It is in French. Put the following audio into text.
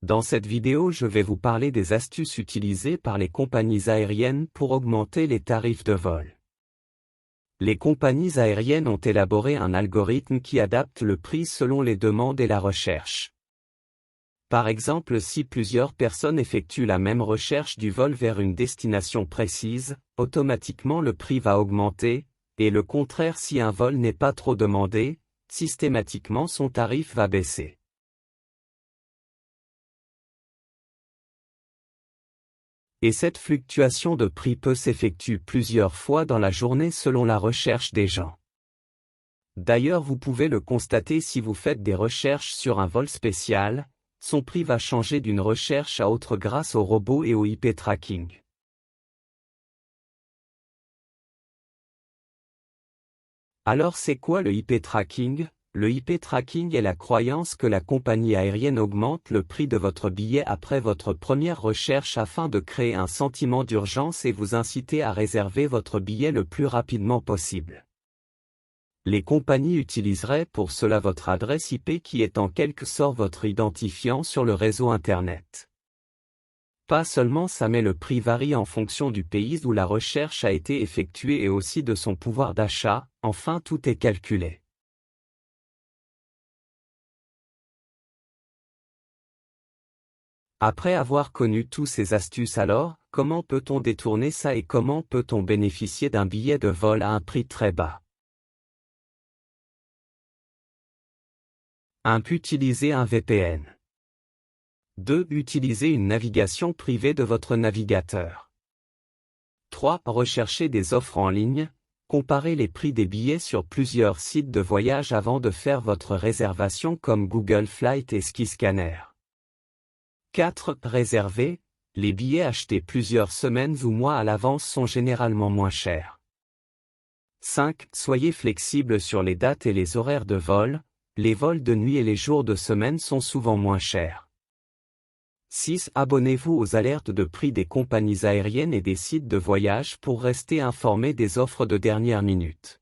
Dans cette vidéo, je vais vous parler des astuces utilisées par les compagnies aériennes pour augmenter les tarifs de vol. Les compagnies aériennes ont élaboré un algorithme qui adapte le prix selon les demandes et la recherche. Par exemple, si plusieurs personnes effectuent la même recherche du vol vers une destination précise, automatiquement le prix va augmenter, et le contraire si un vol n'est pas trop demandé, systématiquement son tarif va baisser. Et cette fluctuation de prix peut s'effectuer plusieurs fois dans la journée selon la recherche des gens. D'ailleurs, vous pouvez le constater si vous faites des recherches sur un vol spécial, son prix va changer d'une recherche à autre grâce au robot et au IP tracking. Alors c'est quoi le IP tracking? Le IP tracking est la croyance que la compagnie aérienne augmente le prix de votre billet après votre première recherche afin de créer un sentiment d'urgence et vous inciter à réserver votre billet le plus rapidement possible. Les compagnies utiliseraient pour cela votre adresse IP qui est en quelque sorte votre identifiant sur le réseau Internet. Pas seulement ça, mais le prix varie en fonction du pays où la recherche a été effectuée et aussi de son pouvoir d'achat, enfin tout est calculé. Après avoir connu tous ces astuces alors, comment peut-on détourner ça et comment peut-on bénéficier d'un billet de vol à un prix très bas? 1. Utiliser un VPN. 2. Utiliser une navigation privée de votre navigateur. 3. Rechercher des offres en ligne. Comparez les prix des billets sur plusieurs sites de voyage avant de faire votre réservation comme Google Flight et Skyscanner. 4. Réserver. Les billets achetés plusieurs semaines ou mois à l'avance sont généralement moins chers. 5. Soyez flexible sur les dates et les horaires de vol. Les vols de nuit et les jours de semaine sont souvent moins chers. 6. Abonnez-vous aux alertes de prix des compagnies aériennes et des sites de voyage pour rester informé des offres de dernière minute.